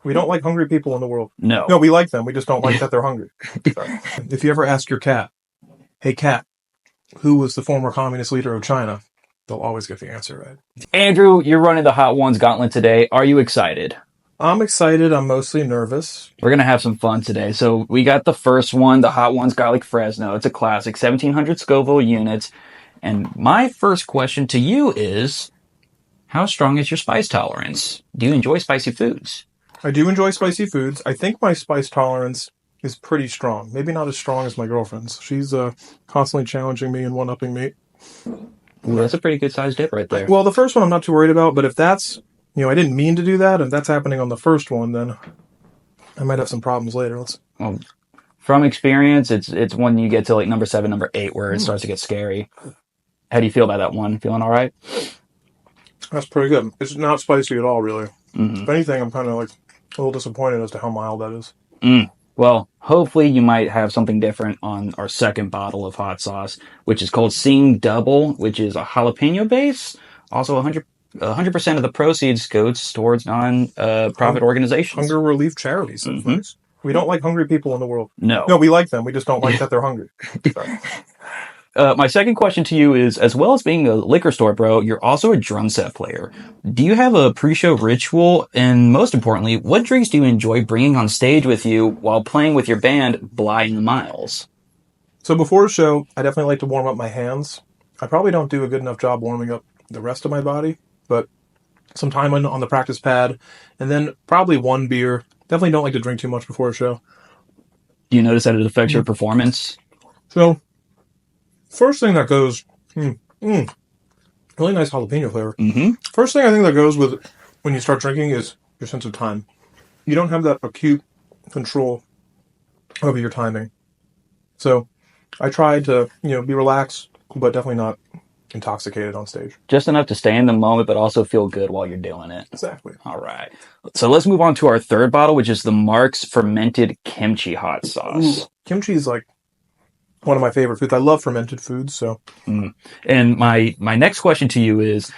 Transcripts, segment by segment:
We don't like hungry people in the world. No. No, we like them. We just don't like that they're hungry. Sorry. If you ever ask your cat, hey cat, who was the former communist leader of China? They'll always get the answer right. Andrew, you're running the Hot Ones Gauntlet today. Are you excited? I'm excited. I'm mostly nervous. We're going to have some fun today. So we got the first one, the Hot Ones Garlic Fresno. It's a classic, 1700 Scoville units. And my first question to you is, how strong is your spice tolerance? Do you enjoy spicy foods? I do enjoy spicy foods. I think my spice tolerance is pretty strong. Maybe not as strong as my girlfriend's. She's constantly challenging me and one-upping me. Ooh, that's a pretty good sized dip right there. Well, the first one I'm not too worried about, but if that's, I didn't mean to do that, and if that's happening on the first one, then I might have some problems later. Well, from experience, it's when you get to like number 7, number 8, where it starts to get scary. How do you feel about that one? Feeling all right? That's pretty good. It's not spicy at all, really. Mm-hmm. If anything, I'm kind of like a little disappointed as to how mild that is. Well, hopefully you might have something different on our second bottle of hot sauce, which is called Sing Double, which is a jalapeno base. Also, 100% of the proceeds goes towards non-profit organizations. Hunger relief charities. Mm-hmm. We don't like hungry people in the world. No, we like them. We just don't like that they're hungry. Sorry. My second question to you is, as well as being a liquor store bro, you're also a drum set player. Do you have a pre-show ritual? And most importantly, what drinks do you enjoy bringing on stage with you while playing with your band, Bly in the Miles? So before a show, I definitely like to warm up my hands. I probably don't do a good enough job warming up the rest of my body, but some time on the practice pad, and then probably one beer. Definitely don't like to drink too much before a show. Do you notice that it affects your performance? So, first thing that goes, really nice jalapeno flavor. Mm-hmm. First thing I think that goes with when you start drinking is your sense of time. You don't have that acute control over your timing. So, I try to, be relaxed, but definitely not intoxicated on stage. Just enough to stay in the moment, but also feel good while you're doing it. Exactly. All right. So let's move on to our third bottle, which is the Mark's Fermented Kimchi Hot Sauce. Ooh, kimchi is like one of my favorite foods. I love fermented foods, so. And my next question to you is,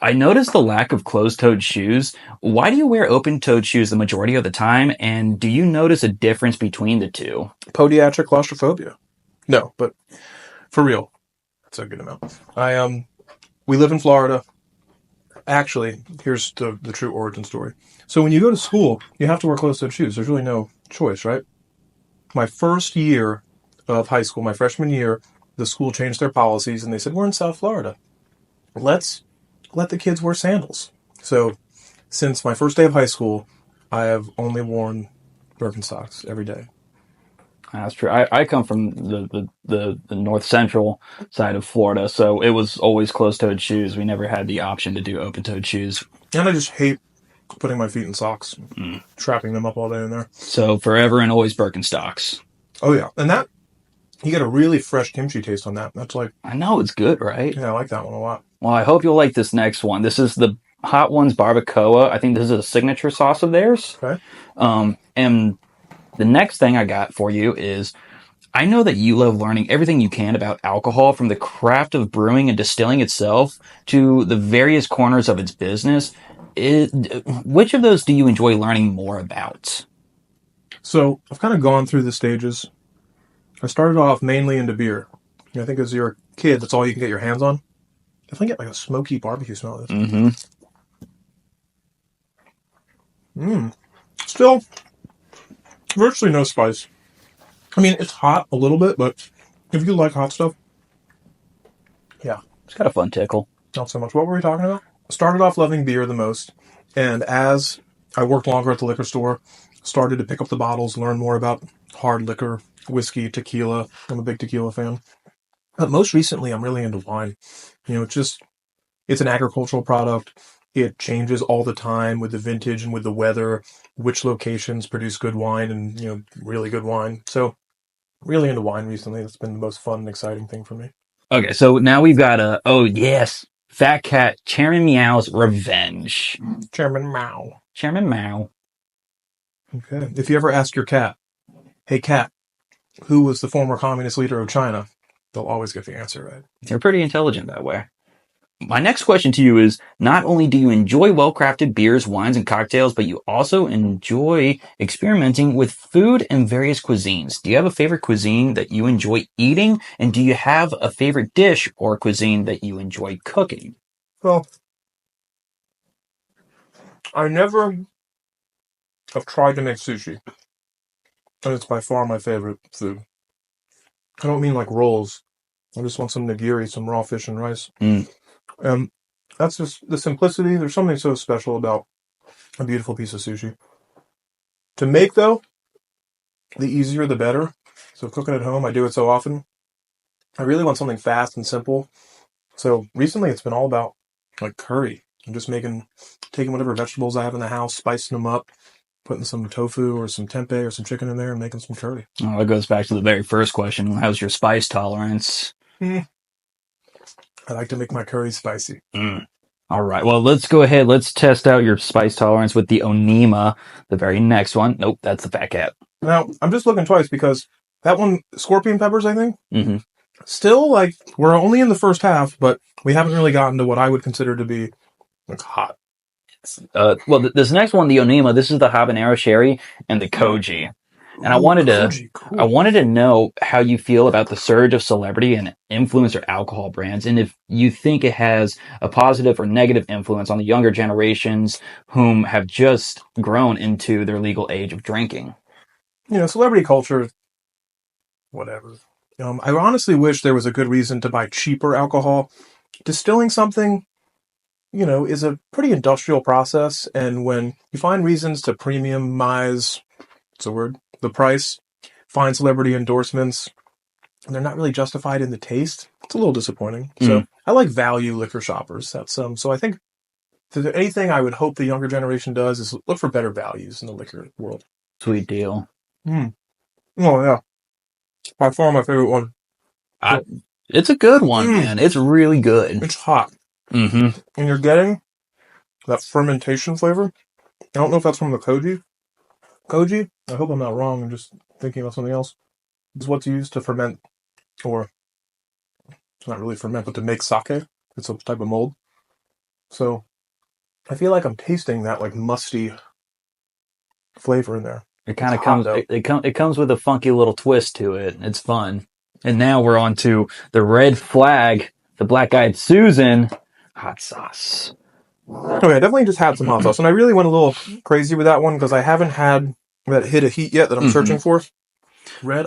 I noticed the lack of closed-toed shoes. Why do you wear open-toed shoes the majority of the time? And do you notice a difference between the two? Podiatric claustrophobia. No, but for real, that's a good amount. We live in Florida. Actually, here's the true origin story. So when you go to school, you have to wear closed-toed shoes. There's really no choice, right? My first year of high school, my freshman year, the school changed their policies and they said, we're in South Florida. Let's let the kids wear sandals. So since my first day of high school, I have only worn Birkenstocks every day. That's true. I come from the north central side of Florida, so it was always closed-toed shoes. We never had the option to do open-toed shoes. And I just hate putting my feet in socks, trapping them up all day in there. So forever and always Birkenstocks. Oh yeah, and that you get a really fresh kimchi taste on that. That's like, I know, it's good, right? Yeah, I like that one a lot. Well, I hope you'll like this next one. This is the Hot Ones Barbacoa. I think this is a signature sauce of theirs. Okay. And the next thing I got for you is, I know that you love learning everything you can about alcohol, from the craft of brewing and distilling itself to the various corners of its business. Which of those do you enjoy learning more about? So I've kind of gone through the stages. I started off mainly into beer. I think as you're a kid, that's all you can get your hands on. Definitely get like a smoky barbecue smell of this. Still, virtually no spice. I mean, it's hot a little bit, but if you like hot stuff, yeah. It's got a fun tickle. Not so much. What were we talking about? I started off loving beer the most, and as I worked longer at the liquor store, started to pick up the bottles, learn more about hard liquor, whiskey, tequila. I'm a big tequila fan. But most recently, I'm really into wine. It's an agricultural product. It changes all the time with the vintage and with the weather, which locations produce good wine and, really good wine. So really into wine recently. That's been the most fun and exciting thing for me. Okay, so now we've got Fat Cat Chairman Meow's Revenge. Chairman Mao. Chairman Mao. Okay. If you ever ask your cat, hey cat, who was the former communist leader of China? They'll always get the answer right. They're pretty intelligent that way. My next question to you is, not only do you enjoy well-crafted beers, wines, and cocktails, but you also enjoy experimenting with food and various cuisines. Do you have a favorite cuisine that you enjoy eating? And do you have a favorite dish or cuisine that you enjoy cooking? Well, I never have tried to make sushi, and it's by far my favorite food. I don't mean like rolls. I just want some nigiri, some raw fish and rice. And that's just the simplicity. There's something so special about a beautiful piece of sushi. To make, though, the easier the better. So cooking at home, I do it so often. I really want something fast and simple. So recently it's been all about like curry. I'm just taking whatever vegetables I have in the house, spicing them up, putting some tofu or some tempeh or some chicken in there and making some curry. Oh, that goes back to the very first question. How's your spice tolerance? I like to make my curry spicy. All right. Well, let's go ahead. Let's test out your spice tolerance with the Onima, the very next one. Nope, that's the fat cat. Now, I'm just looking twice because that one, scorpion peppers, I think, Mm-hmm. still, like, we're only in the first half, but we haven't really gotten to what I would consider to be, like, hot. Well, this next one, the Onima, this is the habanero sherry and the koji. And I wanted to know how you feel about the surge of celebrity and influencer alcohol brands, and if you think it has a positive or negative influence on the younger generations whom have just grown into their legal age of drinking. Celebrity culture, whatever. I honestly wish there was a good reason to buy cheaper alcohol. Distilling something, is a pretty industrial process, and when you find reasons to premiumize, it's a word, the price, find celebrity endorsements, and they're not really justified in the taste, it's a little disappointing. So I like value liquor shoppers. That's so I think if there's anything I would hope the younger generation does is look for better values in the liquor world. Sweet deal. Oh yeah, by far my favorite one. It's a good one, man. It's really good. It's hot. Mm-hmm. And you're getting that fermentation flavor. I don't know if that's from the koji. Koji? I hope I'm not wrong. I'm just thinking about something else. It's what's used to ferment, or it's not really ferment, but to make sake. It's a type of mold. So I feel like I'm tasting that like musty flavor in there. It kind of comes. It comes with a funky little twist to it. It's fun. And now we're on to the red flag, the black-eyed Susan hot sauce. Okay, I definitely just had some hot sauce, and I really went a little crazy with that one because I haven't had that hit of heat yet that I'm searching for. Red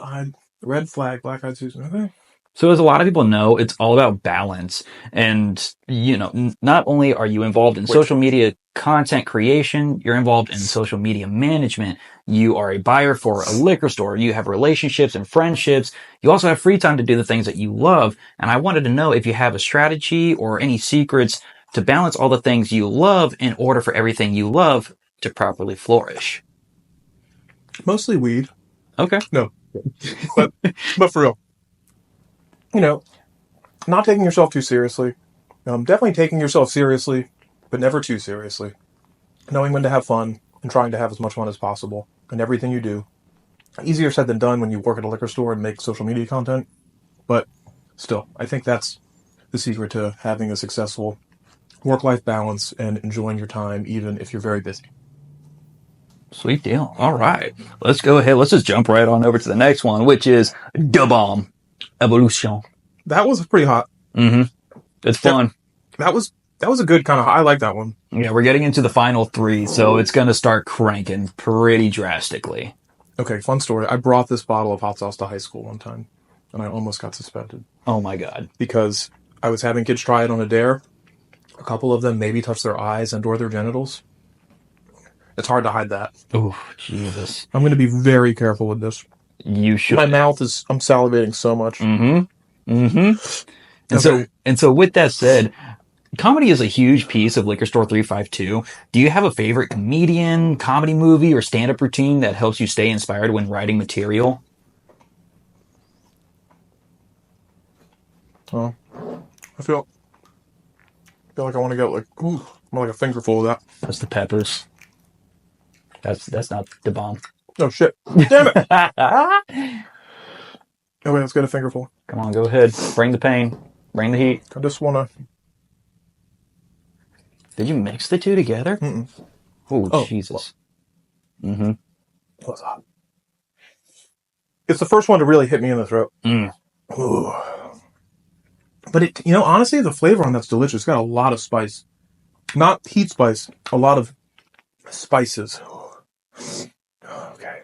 flag, black-eyed Susan. Okay. So as a lot of people know, it's all about balance. And, not only are you involved in social media content creation, you're involved in social media management. You are a buyer for a liquor store. You have relationships and friendships. You also have free time to do the things that you love. And I wanted to know if you have a strategy or any secrets to balance all the things you love in order for everything you love to properly flourish. Mostly weed. Okay. No. But for real. Not taking yourself too seriously. Definitely taking yourself seriously, but never too seriously. Knowing when to have fun and trying to have as much fun as possible in everything you do. Easier said than done when you work at a liquor store and make social media content. But still, I think that's the secret to having a successful work-life balance and enjoying your time even if you're very busy. Sweet deal. All right. Let's go ahead. Let's just jump right on over to the next one, which is Da Bomb Evolution. That was pretty hot. Mm-hmm. It's fun. That was a good kind of hot. I like that one. Yeah, we're getting into the final three, so it's going to start cranking pretty drastically. Okay, fun story. I brought this bottle of hot sauce to high school one time, and I almost got suspended. Oh my God. Because I was having kids try it on a dare. A couple of them maybe touched their eyes and or their genitals. It's hard to hide that. Oh, Jesus. I'm going to be very careful with this. You should. My mouth is, I'm salivating so much. Mm-hmm. Mm-hmm. And so with that said, comedy is a huge piece of Liquor Store 352. Do you have a favorite comedian, comedy movie, or stand-up routine that helps you stay inspired when writing material? Oh, I feel like I want to get like a fingerful of that. That's the peppers. That's not the bomb. Oh shit! Damn it! Okay, let's get a fingerful. Come on, go ahead. Bring the pain. Bring the heat. I just want to Did you mix the two together? Mm-mm. Ooh, Oh, Jesus. Mm-hmm. It was hot. It's the first one to really hit me in the throat. Mm. Ooh. But it, honestly, the flavor on that's delicious. It's got a lot of spice. Not heat spice, a lot of spices. Okay.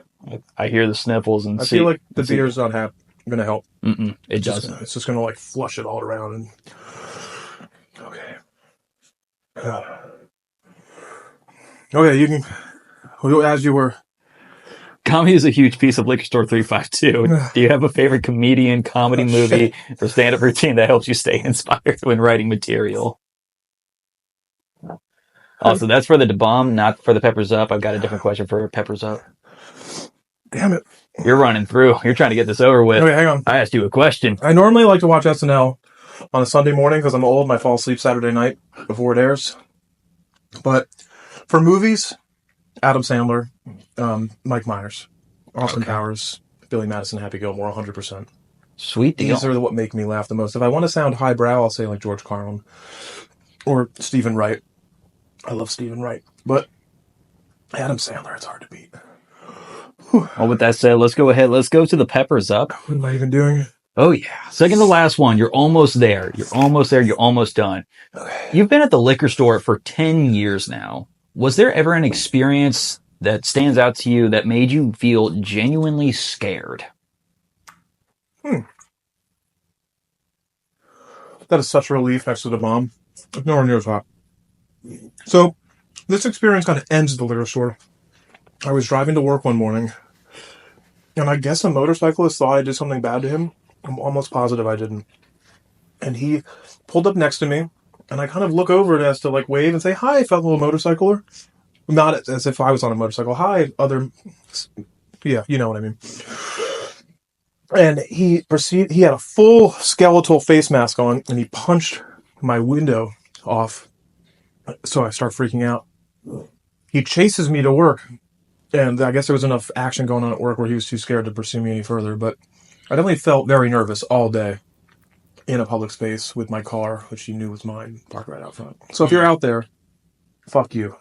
I hear the sniffles and I see. feel like the beer's not going to help. It doesn't. It's just going to like flush it all around. And okay. Okay, you can, as you were. Comedy is a huge piece of Liquor Store 352. Do you have a favorite comedian, comedy movie, or stand-up routine that helps you stay inspired when writing material? Also, that's for the bomb, not for the Peppers Up. I've got a different question for Peppers Up. Damn it. You're running through. You're trying to get this over with. Okay, hang on. I asked you a question. I normally like to watch SNL on a Sunday morning because I'm old and I fall asleep Saturday night before it airs. But for movies, Adam Sandler, Mike Myers, Austin Powers, Billy Madison, Happy Gilmore, 100%. Sweet deal. These are what make me laugh the most. If I want to sound highbrow, I'll say like George Carlin or Stephen Wright. I love Stephen Wright. But Adam Sandler, it's hard to beat. Well, with that said, let's go ahead. Let's go to the Peppers Up. What am I even doing? Oh, yeah. Second to last one. You're almost there. You're almost there. You're almost done. Okay. You've been at the liquor store for 10 years now. Was there ever an experience that stands out to you that made you feel genuinely scared? That is such a relief next to the bomb. Nowhere near as hot. So, this experience kind of ends at the liquor store. I was driving to work one morning, and I guess a motorcyclist thought I did something bad to him. I'm almost positive I didn't. And he pulled up next to me, and I kind of look over it as to like wave and say, "Hi, fellow motorcycler." Not as if I was on a motorcycle. Hi, other... Yeah, you know what I mean. And he had a full skeletal face mask on, and he punched my window off. So I start freaking out. He chases me to work. And I guess there was enough action going on at work where he was too scared to pursue me any further. But I definitely felt very nervous all day in a public space with my car, which he knew was mine, parked right out front. So if you're out there, fuck you.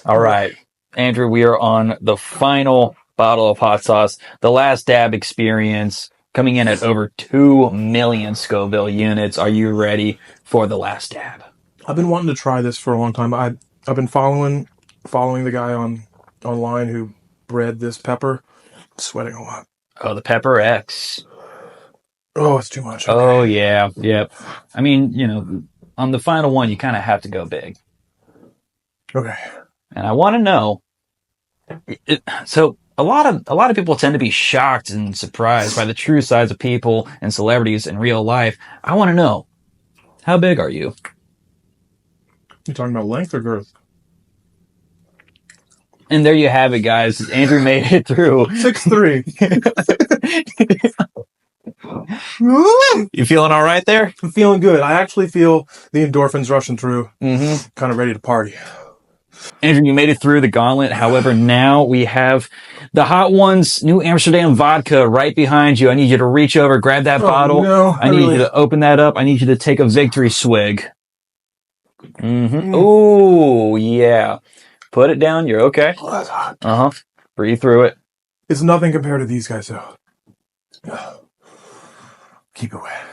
All right. Andrew, we are on the final bottle of hot sauce. The last dab experience coming in at over 2 million Scoville units. Are you ready for the last dab? I've been wanting to try this for a long time. I've been following the guy online who bred this pepper. I'm sweating a lot. Oh, the Pepper X. Oh, it's too much. Okay. Oh, yeah. Yep. I mean, on the final one, you kind of have to go big. Okay. And I want to know. So a lot of people tend to be shocked and surprised by the true size of people and celebrities in real life. I want to know, how big are you? You talking about length or girth? And there you have it, guys. Andrew made it through. 6'3". You feeling all right there? I'm feeling good. I actually feel the endorphins rushing through. Mm-hmm. Kind of ready to party. Andrew, you made it through the gauntlet. However, now we have the Hot Ones New Amsterdam vodka right behind you. I need you to reach over, grab that bottle. No, I need you to open that up. I need you to take a victory swig. Mm-hmm. Ooh, yeah. Put it down. You're okay. Oh, that's hot. Uh-huh. Breathe through it. It's nothing compared to these guys, though. Keep it wet.